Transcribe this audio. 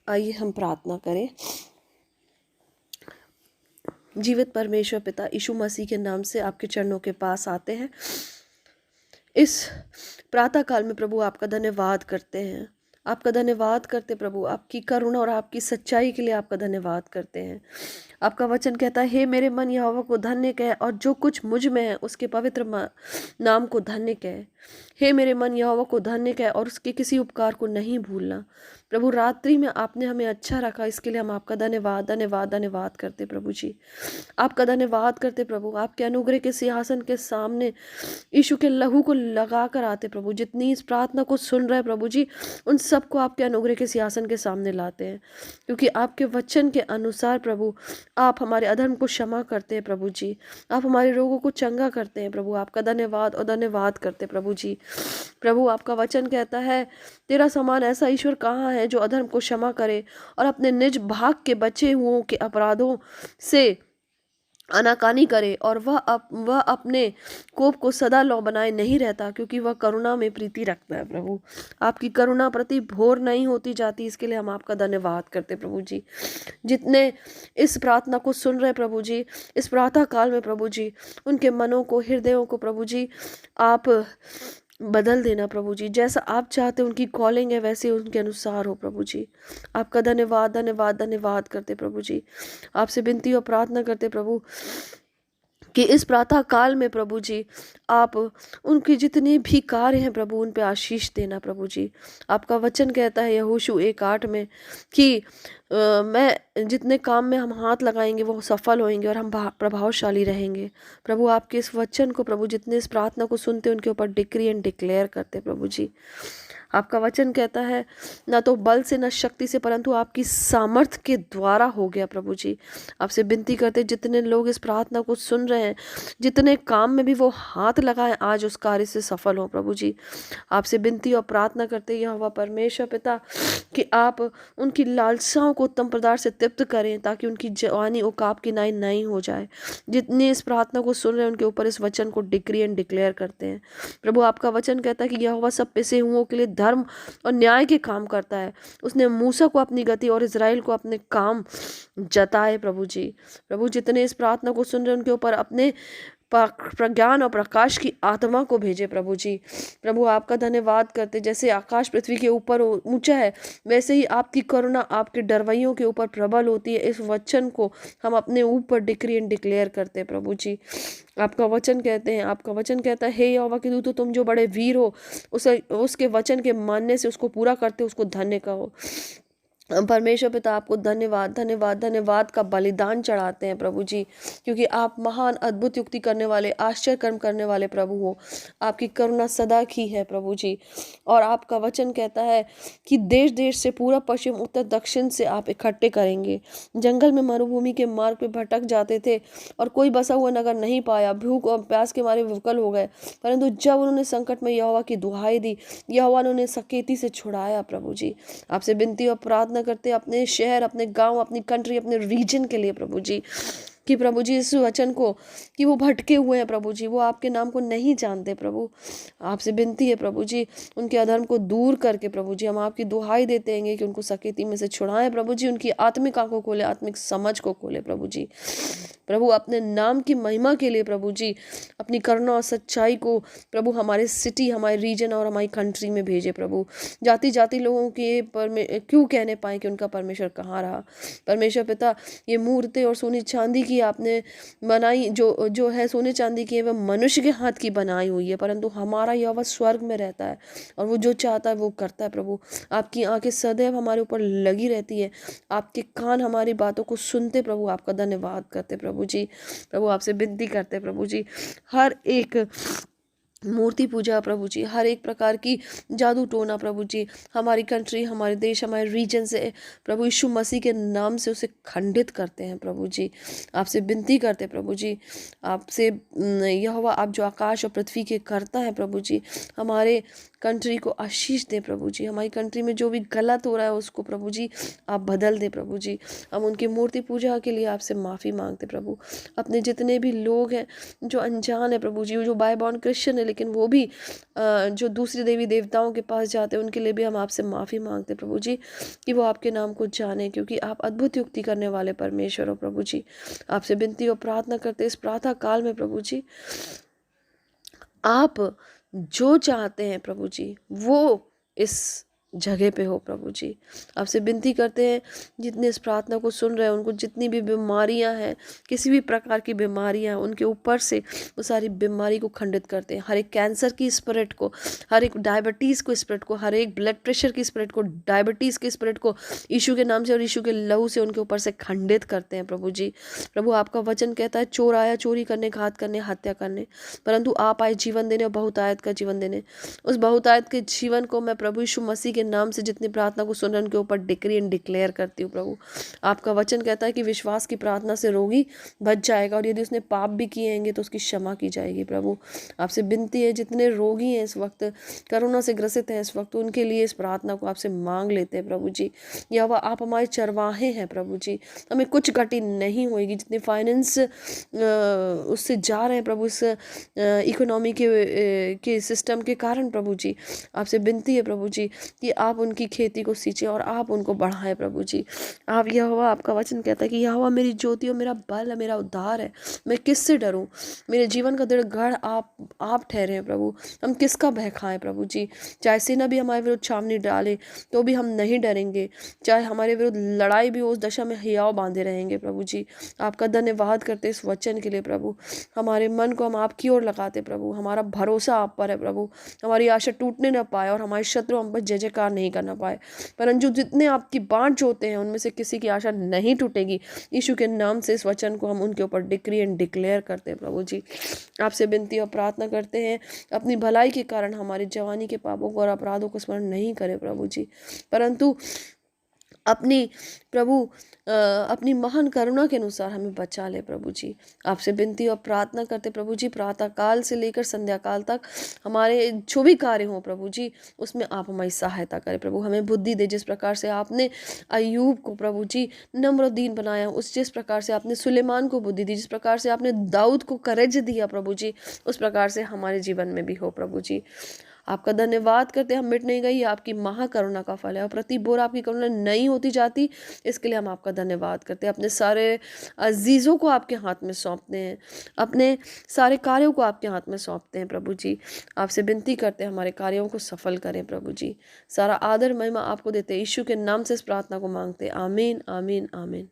आइए हम प्रार्थना करें। जीवित परमेश्वर पिता, यीशु मसीह के नाम से आपके चरणों के पास आते हैं। इस प्रातः काल में प्रभु आपका धन्यवाद करते हैं। आपका धन्यवाद करते प्रभु, आपकी करुणा और आपकी सच्चाई के लिए आपका धन्यवाद करते हैं। आपका वचन कहता है, हे मेरे मन यहोवा को धन्य कह और जो कुछ मुझ में है उसके पवित्र नाम को धन्य कह। हे मेरे मन यहोवा को धन्य कह और उसके किसी उपकार को नहीं भूलना। प्रभु, रात्रि में आपने हमें अच्छा रखा, इसके लिए हम आपका धन्यवाद धन्यवाद धन्यवाद करते प्रभु जी। आपका धन्यवाद करते प्रभु। आपके अनुग्रह के सिंहासन के सामने यीशु के लहू को लगा कर आते प्रभु। जितनी इस प्रार्थना को सुन रहे प्रभु जी, उन सबको आपके अनुग्रह के सिंहासन के सामने लाते हैं, क्योंकि आपके वचन के अनुसार प्रभु आप हमारे अधर्म को क्षमा करते हैं प्रभु जी। आप हमारे रोगों को चंगा करते हैं प्रभु। आपका धन्यवाद और धन्यवाद करते प्रभु जी। प्रभु, आपका वचन कहता है, तेरा समान ऐसा ईश्वर कहाँ है जो अधर्म को क्षमा करे और अपने निज भाग के बचे हुओं के अपराधों से आनाकानी करे, और वह अपने कोप को सदा लौ बनाए नहीं रहता, क्योंकि वह करुणा में प्रीति रखता है। प्रभु, आपकी करुणा प्रति भोर नहीं होती जाती, इसके लिए हम आपका धन्यवाद करते प्रभु जी। जितने इस प्रार्थना को सुन रहे प्रभु जी, इस प्रातः काल में प्रभु जी, उनके मनों को, हृदयों को प्रभु जी आप बदल देना प्रभु जी। जैसा आप चाहते उनकी कॉलिंग है वैसे उनके अनुसार हो प्रभु जी। आपका धन्यवाद धन्यवाद धन्यवाद करते प्रभु जी। आपसे विनती और प्रार्थना करते प्रभु कि इस प्रातः काल में प्रभु जी आप उनके जितने भी कार्य हैं प्रभु उन पे आशीष देना प्रभु जी। आपका वचन कहता है यहोशू 1:8 में कि मैं जितने काम में हम हाथ लगाएंगे वो सफल होंगे और हम प्रभावशाली रहेंगे। प्रभु, आपके इस वचन को प्रभु जितने इस प्रार्थना को सुनते उनके ऊपर डिक्री एंड डिक्लेयर करते प्रभु जी। आपका वचन कहता है, ना तो बल से न शक्ति से परंतु आपकी सामर्थ्य के द्वारा हो गया प्रभु जी। आपसे विनती करते, जितने लोग इस प्रार्थना को सुन रहे हैं, जितने काम में भी वो हाथ लगाएं, आज उस कार्य से सफल हो प्रभु जी। आपसे विनती और प्रार्थना करते यहोवा परमेश्वर पिता कि आप उनकी लालसाओं को उत्तम पदार्थ से तृप्त करें, ताकि उनकी जवानी उकाब की नाई नहीं हो जाए। जितने इस प्रार्थना को सुन रहे हैं उनके ऊपर इस वचन को डिक्री एंड डिक्लेयर करते हैं प्रभु। आपका वचन कहता है कि यहोवा सब पिसे हुओं के लिए धर्म और न्याय के काम करता है। उसने मूसा को अपनी गति और इज़राइल को अपने काम जताए प्रभु जी। प्रभु, जितने इस प्रार्थना को सुन रहे हैं उनके ऊपर अपने प्रज्ञान और प्रकाश की आत्मा को भेजे प्रभु जी। प्रभु, आपका धन्यवाद करते, जैसे आकाश पृथ्वी के ऊपर ऊंचा है वैसे ही आपकी करुणा आपके डरवैयों के ऊपर प्रबल होती है। इस वचन को हम अपने ऊपर डिक्री एंड डिक्लेयर करते हैं प्रभु जी। आपका वचन कहते हैं, आपका वचन कहता है, हे यहोवा के दूत, तुम जो बड़े वीर हो, उसके वचन के मानने से उसको पूरा करते उसको धन्य कहो। परमेश्वर पिता, आपको धन्यवाद धन्यवाद धन्यवाद का बलिदान चढ़ाते हैं प्रभु जी, क्योंकि आप महान अद्भुत युक्ति करने वाले, आश्चर्य कर्म करने वाले प्रभु हो। आपकी करुणा सदा की है प्रभु जी। और आपका वचन कहता है कि देश देश से, पूरा पश्चिम उत्तर दक्षिण से आप इकट्ठे करेंगे। जंगल में मरुभूमि के मार्ग पे भटक जाते थे और कोई बसा हुआ नगर नहीं पाया, भूख और प्यास के मारे विकल हो गए, परंतु जब उन्होंने संकट में यहोवा की दुहाई दी, यहोवा ने उन्हें सकेती से छुड़ाया प्रभु जी। आपसे विनती और प्रार्थना करते अपने शहर, अपने गांव, अपनी कंट्री, अपने रीजन के लिए प्रभु जी, कि प्रभु जी इस वचन को कि वो भटके हुए हैं प्रभु जी, वो आपके नाम को नहीं जानते प्रभु। आपसे विनती है प्रभु जी, उनके अधर्म को दूर करके प्रभु जी हम आपकी दुहाई देते हैं कि उनको सकेती में से छुड़ाएं प्रभु जी। उनकी आत्मिक आंखों खोले, आत्मिक समझ को खोले प्रभु जी। प्रभु, अपने नाम की महिमा के लिए प्रभु जी अपनी करुणा और सच्चाई को प्रभु हमारे सिटी, हमारे रीजन और हमारी कंट्री में भेजे प्रभु। जाति जाति लोगों के क्यों कहने पाए कि उनका परमेश्वर कहाँ रहा। परमेश्वर पिता, ये मूर्तें और सोने चांदी की आपने बनाई, जो है सोने चांदी की है, वह मनुष्य के हाथ की बनाई हुई है, परंतु हमारा यहोवा स्वर्ग में रहता है और वो जो चाहता है वो करता है प्रभु। आपकी आंखें सदैव हमारे ऊपर लगी रहती है, आपके कान हमारी बातों को सुनते प्रभु। आपका धन्यवाद करते प्रभु जी। प्रभु, आपसे विनती करते प्रभु जी, हर एक मूर्ति पूजा प्रभु जी, हर एक प्रकार की जादू टोना प्रभु जी, हमारी कंट्री, हमारे देश, हमारे रीजन से प्रभु यीशु मसीह के नाम से उसे खंडित करते हैं प्रभु जी। आपसे विनती करते प्रभु जी, आपसे यहोवा आप जो आकाश और पृथ्वी के करता है प्रभु जी, हमारे कंट्री को आशीष दे प्रभु जी। हमारी कंट्री में जो भी गलत हो रहा है उसको प्रभु जी आप बदल दे प्रभु जी। हम उनकी मूर्ति पूजा के लिए आपसे माफ़ी मांगते प्रभु। अपने जितने भी लोग हैं जो अनजान है प्रभु जी, जो बाय बॉर्न क्रिश्चियन है लेकिन वो भी जो दूसरे देवी देवताओं के पास जाते हैं उनके लिए भी हम आपसे माफ़ी मांगते हैं प्रभु जी, कि वो आपके नाम को जाने, क्योंकि आप अद्भुत युक्ति करने वाले परमेश्वर हो प्रभु जी। आपसे विनती और प्रार्थना करते इस प्रातः काल में प्रभु जी, आप जो चाहते हैं प्रभु जी वो इस जगह पे हो प्रभु जी। आपसे विनती करते हैं जितने इस प्रार्थना को सुन रहे हैं उनको जितनी भी बीमारियां हैं, किसी भी प्रकार की बीमारियां हैं, उनके ऊपर से वो सारी बीमारी को खंडित करते हैं। हर एक कैंसर की स्पिरिट को, हर एक डायबिटीज़ को स्पिरिट को, हर एक ब्लड प्रेशर की स्पिरिट को, डायबिटीज़ के स्पिरिट को यीशु के नाम से और यीशु के लहू से उनके ऊपर से खंडित करते हैं प्रभु जी। प्रभु आपका वचन कहता है चोर आया चोरी करने, घात करने, हत्या करने, परंतु आप आए जीवन देने और बहुतायत का जीवन देने। उस बहुतायत के जीवन को मैं प्रभु यीशु मसीह के नाम से जितनी प्रार्थना को सुन रहे उनके ऊपर डिक्री एंड डिक्लेयर करती हूँ प्रभु। आपका वचन कहता है कि विश्वास की प्रार्थना से रोगी बच जाएगा और यदि उसने पाप भी किए हैं तो उसकी क्षमा की जाएगी प्रभु। आपसे विनती है जितने रोगी हैं इस वक्त, कोरोना से ग्रसित हैं इस वक्त, उनके लिए इस प्रार्थना को आपसे मांग लेते हैं प्रभु जी। या वह आप हमारे चरवाहे हैं प्रभु जी, हमें कुछ घटी नहीं होगी। जितने फाइनेंस उससे जा रहे हैं प्रभु, इस इकोनॉमी के सिस्टम के कारण प्रभु जी, आपसे विनती है प्रभु जी कि आप उनकी खेती को सींचे और आप उनको बढ़ाएं प्रभु जी। आप यहोवा, आपका वचन कहता है कि यहोवा मेरी ज्योति और मेरा बल है, मेरा उद्धार है, मैं किससे डरूं। मेरे जीवन का दृढ़ गढ़ आप ठहरे हैं प्रभु, हम किसका भय खाएं प्रभु जी। चाहे सेना भी हमारे विरुद्ध छावनी डाले तो भी हम नहीं डरेंगे, चाहे हमारे विरुद्ध लड़ाई भी हो, उस दशा में हियाव बांधे रहेंगे प्रभु जी। आपका धन्यवाद करते इस वचन के लिए प्रभु। हमारे मन को हम आपकी ओर लगाते प्रभु, हमारा भरोसा आप पर है प्रभु। हमारी आशा टूटने न पाए और हमारे शत्रु हम पर जय जयकार नहीं करना पाए, परंतु जितने आपकी बाट जोते हैं उनमें से किसी की आशा नहीं टूटेगी। यीशु के नाम से इस वचन को हम उनके ऊपर डिक्री एंड डिक्लेयर करते हैं प्रभु जी। आपसे विनती और प्रार्थना करते हैं अपनी भलाई के कारण हमारी जवानी के पापों को और अपराधों को स्मरण नहीं करें प्रभु जी, परंतु अपनी प्रभु अपनी महान करुणा के अनुसार हमें बचा ले प्रभु जी। आपसे विनती और प्रार्थना करते प्रभु जी, प्रातः काल से लेकर संध्या काल तक हमारे जो भी कार्य हों प्रभु जी, उसमें आप हमारी सहायता करें प्रभु। हमें बुद्धि दे, जिस प्रकार से आपने अय्यूब को प्रभु जी नम्र और दीन बनाया, उस जिस प्रकार से आपने सुलेमान को बुद्धि दी, जिस प्रकार से आपने दाऊद को करेज दिया प्रभु जी, उस प्रकार से हमारे जीवन में भी हो प्रभु जी। आपका धन्यवाद करते हम मिट नहीं गई, आपकी महाकरुणा का फल है और प्रति बोर आपकी करुणा नहीं होती जाती। इसके लिए हम आपका धन्यवाद करते हैं। अपने सारे अजीज़ों को आपके हाथ में सौंपते हैं, अपने सारे कार्यों को आपके हाथ में सौंपते हैं प्रभु जी। आपसे विनती करते हैं हमारे कार्यों को सफल करें प्रभु जी। सारा आदर महिमा आपको देते हैं, यीशु के नाम से इस प्रार्थना को मांगते हैं। आमीन आमीन आमीन।